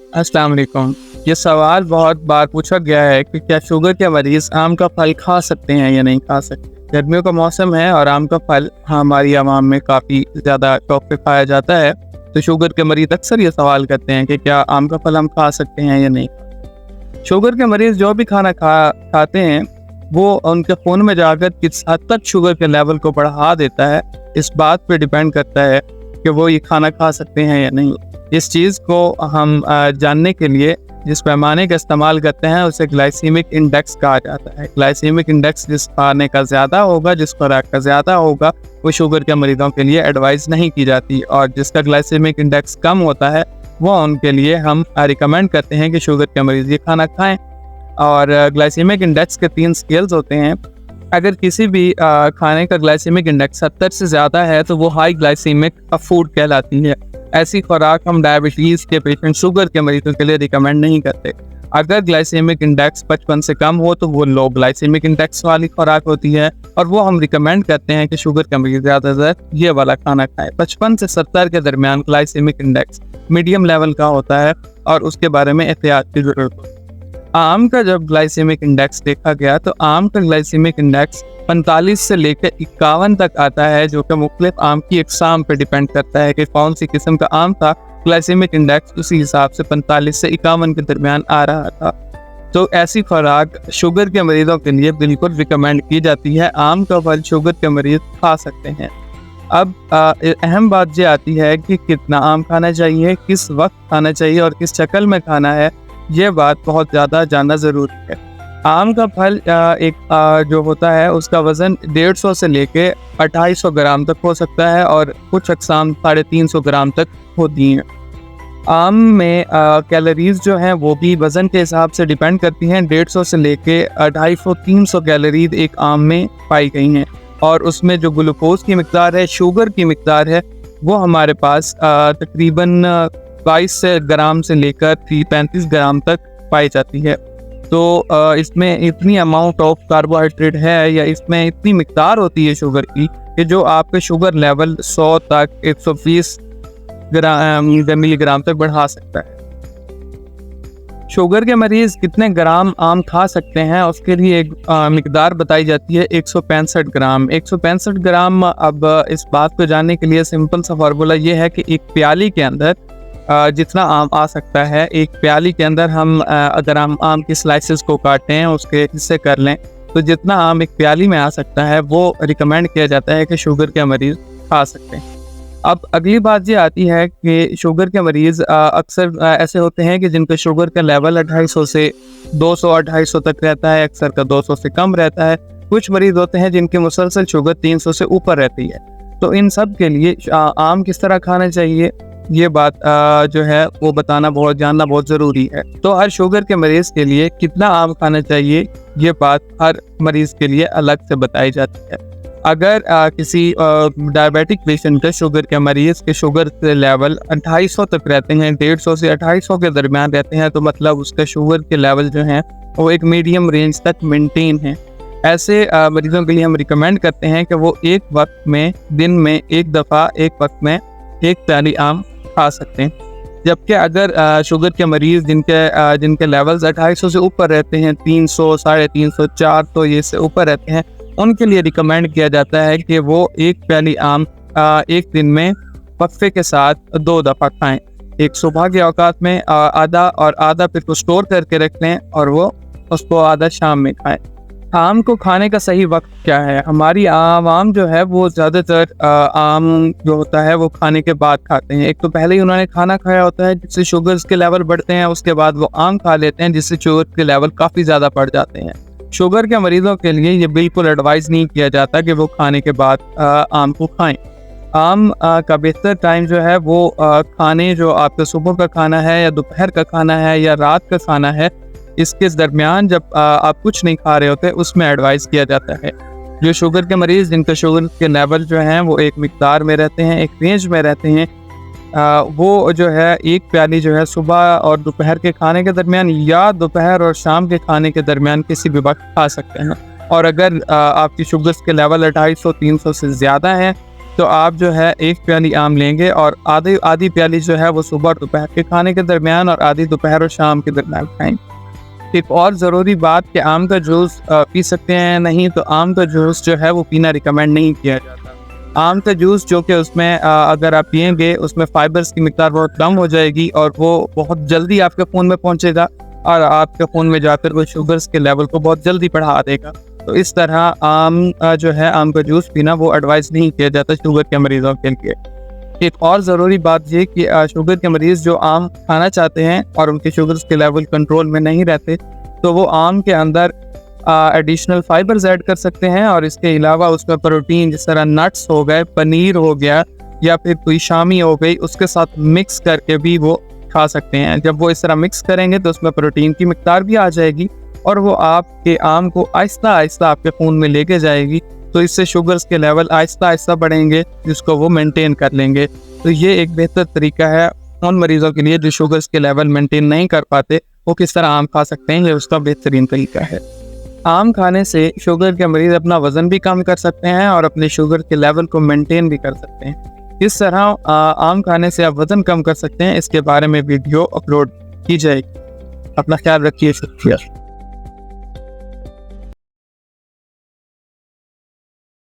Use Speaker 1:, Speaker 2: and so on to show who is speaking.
Speaker 1: अस्सलाम वालेकुम। ये सवाल बहुत बार पूछा गया है कि क्या शुगर के मरीज़ आम का फल खा सकते हैं या नहीं खा सकते। गर्मियों का मौसम है और आम का फल हमारी आवाम में काफ़ी ज़्यादा शौक से खाया जाता है। तो शुगर के मरीज़ अक्सर ये सवाल करते हैं कि क्या आम का फल हम खा सकते हैं या नहीं। शुगर के मरीज़ जो भी खाना खाते हैं वो उनके खून में जाकर किस हद तक शुगर के लेवल को बढ़ा देता है, इस बात पे डिपेंड करता है कि वो ये खाना खा सकते हैं या नहीं। इस चीज़ को हम जानने के लिए जिस पैमाने का इस्तेमाल करते हैं उसे ग्लाइसीमिक इंडेक्स कहा जाता है। ग्लाइसीमिक इंडेक्स जिस खाने का ज़्यादा होगा, जिस खुराक का ज़्यादा होगा, वो शुगर के मरीज़ों के लिए एडवाइस नहीं की जाती, और जिसका ग्लाइसीमिक इंडेक्स कम होता है वो उनके लिए हम रिकमेंड करते हैं कि शुगर के मरीज़ ये खाना खाएँ। और ग्लाइसीमिक इंडेक्स के 3 स्केल्स होते हैं। अगर किसी भी खाने का ग्लाइसीमिक इंडेक्स 70 से ज़्यादा है तो वो हाई ग्लाइसीमिक फूड कहलाती है। ऐसी खुराक हम डायबिटीज़ के पेशेंट, शुगर के मरीजों के लिए रिकमेंड नहीं करते। अगर ग्लाइसीमिक इंडेक्स 55 से कम हो तो वो लो ग्लाइसीमिक इंडेक्स वाली खुराक होती है, और वो हम रिकमेंड करते हैं कि शुगर के मरीज ज़्यादातर ये वाला खाना खाएं। 55 से 70 के दरमियान ग्लाइसीमिक इंडेक्स मीडियम लेवल का होता है और उसके बारे में एहतियात की ज़रूरत होती है। आम का जब ग्लाइसीमिक इंडेक्स देखा गया तो आम का ग्लाइसीमिक इंडेक्स 45 से लेकर 51 तक आता है, जो कि मुख्तलिफ आम की इकसाम पे डिपेंड करता है कि कौन सी किस्म का आम था। ग्लाइसीमिक इंडेक्स उसी हिसाब से 45 से 51 के दरमियान आ रहा था। तो ऐसी खुराक शुगर के मरीजों के लिए बिल्कुल रिकमेंड की जाती है। आम का फल शुगर के मरीज खा सकते हैं। अब अहम बात ये आती है कि कितना आम खाना चाहिए, किस वक्त खाना चाहिए और किस शक्ल में खाना है। ये बात बहुत ज़्यादा जानना ज़रूरी है। आम का फल जो होता है उसका वज़न 150 से लेके 250 ग्राम तक हो सकता है, और कुछ अक़साम 350 ग्राम तक होती हैं। आम में कैलोरीज़ जो हैं वो भी वज़न के हिसाब से डिपेंड करती हैं। 150 से लेके 250-300 कैलोरीज़ एक आम में पाई गई हैं, और उसमें जो ग्लूकोज की मिक़दार है, शुगर की मिक़दार है, वो हमारे पास तकरीबन 22 ग्राम से लेकर 35 ग्राम तक पाई जाती है। तो इसमें इतनी अमाउंट ऑफ कार्बोहाइड्रेट है या इसमें इतनी मिक़दार होती है शुगर की कि जो आपके शुगर लेवल 100 तक 120 मिलीग्राम तक बढ़ा सकता है। शुगर के मरीज़ कितने ग्राम आम खा सकते हैं उसके लिए एक मिक़दार बताई जाती है 165 ग्राम। 165 ग्राम। अब इस बात को जानने के लिए सिंपल सा फार्मूला ये है कि एक प्याली के अंदर जितना आम आ सकता है, एक प्याली के अंदर हम अगर हम आम की स्लाइसेस को काटें, उसके हिस्से कर लें, तो जितना आम एक प्याली में आ सकता है वो रिकमेंड किया जाता है कि शुगर के मरीज़ खा सकते हैं। अब अगली बात ये आती है कि शुगर के मरीज़ अक्सर ऐसे होते हैं कि जिनका शुगर का लेवल 250 से 200-250 तक रहता है, अक्सर का 200 से कम रहता है। कुछ मरीज़ होते हैं जिनकी मुसलसल शुगर 300 से ऊपर रहती है। तो इन सब के लिए आम किस तरह खाना चाहिए, ये बात जो है वो जानना बहुत ज़रूरी है। तो हर शुगर के मरीज़ के लिए कितना आम खाना चाहिए, ये बात हर मरीज़ के लिए अलग से बताई जाती है। अगर किसी डायबिटिक पेशेंट के शुगर के मरीज़ के शुगर के लेवल 250 तक रहते हैं, 150 से 250 के दरमियान रहते हैं, तो मतलब उसके शुगर के लेवल जो हैं वो एक मीडियम रेंज तक मेंटेन हैं। ऐसे मरीज़ों के लिए हम रिकमेंड करते हैं कि वो एक वक्त में, दिन में एक दफ़ा, एक वक्त में एक प्याली आम खा सकते हैं। जबकि अगर शुगर के मरीज़ जिनके लेवल्स 250 से ऊपर रहते हैं, 300, 350, 400 ये से ऊपर रहते हैं, उनके लिए रिकमेंड किया जाता है कि वो एक प्याली आम एक दिन में वक्फे के साथ 2 दफ़ा खाएं। एक सुबह के औकात में आधा, और आधा फिर को स्टोर करके रख लें और वो उसको आधा शाम में खाएं। आम को खाने का सही वक्त क्या है? हमारी आम जो है वो ज़्यादातर आम जो होता है वो खाने के बाद खाते हैं। एक तो पहले ही उन्होंने खाना खाया होता है जिससे शुगर्स के लेवल बढ़ते हैं, उसके बाद वो आम खा लेते हैं जिससे शुगर के लेवल काफ़ी ज़्यादा बढ़ जाते हैं। शुगर के मरीज़ों के लिए ये बिल्कुल एडवाइस नहीं किया जाता कि वो खाने के बाद आम को खाएं। आम का बेहतर टाइम जो है वो खाने जो आपका सुबह का खाना है या दोपहर का खाना है या रात का खाना है, इसके दरमियान जब आप कुछ नहीं खा रहे होते उसमें एडवाइस किया जाता है। जो शुगर के मरीज़ जिनका शुगर के लेवल जो हैं वो एक मिक़दार में रहते हैं, एक रेंज में रहते हैं, वो जो है एक प्याली जो है सुबह और दोपहर के खाने के दरमियान या दोपहर और शाम के खाने के दरमियान किसी भी वक्त खा सकते हैं। और अगर आपकी शुगर्स के लेवल 250-300 से ज़्यादा हैं तो आप जो है 1 प्याली आम लेंगे और आधी प्याली जो है वो सुबह और दोपहर के खाने के दरमियान और आधी दोपहर और शाम के दरमियान खाएंगे। एक और ज़रूरी बात कि आम का जूस पी सकते हैं नहीं, तो आम का जूस जो है वो पीना रिकमेंड नहीं किया जाता। आम का जूस जो कि उसमें अगर आप पिएंगे उसमें फाइबर्स की मिकदार बहुत कम हो जाएगी और वो बहुत जल्दी आपके खून में पहुंचेगा और आपके खून में जाकर वो शुगर्स के लेवल को बहुत जल्दी बढ़ा देगा। तो इस तरह जो है आम का जूस पीना वो एडवाइस नहीं किया जाता शुगर के मरीजों के लिए। एक और ज़रूरी बात ये कि शुगर के मरीज़ जो आम खाना चाहते हैं और उनके शुगर्स के लेवल कंट्रोल में नहीं रहते, तो वो आम के अंदर एडिशनल फाइबर्स ऐड कर सकते हैं और इसके अलावा उसमें प्रोटीन जिस तरह नट्स हो गए, पनीर हो गया या फिर कोई शामी हो गई, उसके साथ मिक्स करके भी वो खा सकते हैं। जब वो इस तरह मिक्स करेंगे तो उसमें प्रोटीन की मिकदार भी आ जाएगी और वो आपके आम को आहिस्ता आहिस्ता आपके खून में लेके जाएगी, तो इससे शुगर्स के लेवल आहिस्ता आहिस्ता बढ़ेंगे जिसको वो मेंटेन कर लेंगे। तो ये एक बेहतर तरीका है उन मरीजों के लिए जो शुगर्स के लेवल मेंटेन नहीं कर पाते, वो किस तरह आम खा सकते हैं, ये उसका बेहतरीन तरीका है। आम खाने से शुगर के मरीज अपना वजन भी कम कर सकते हैं और अपने शुगर के लेवल को मेंटेन भी कर सकते हैं। किस तरह आम खाने से आप वजन कम कर सकते हैं, इसके बारे में वीडियो अपलोड की जाएगी। अपना ख्याल रखिए, शुक्रिया।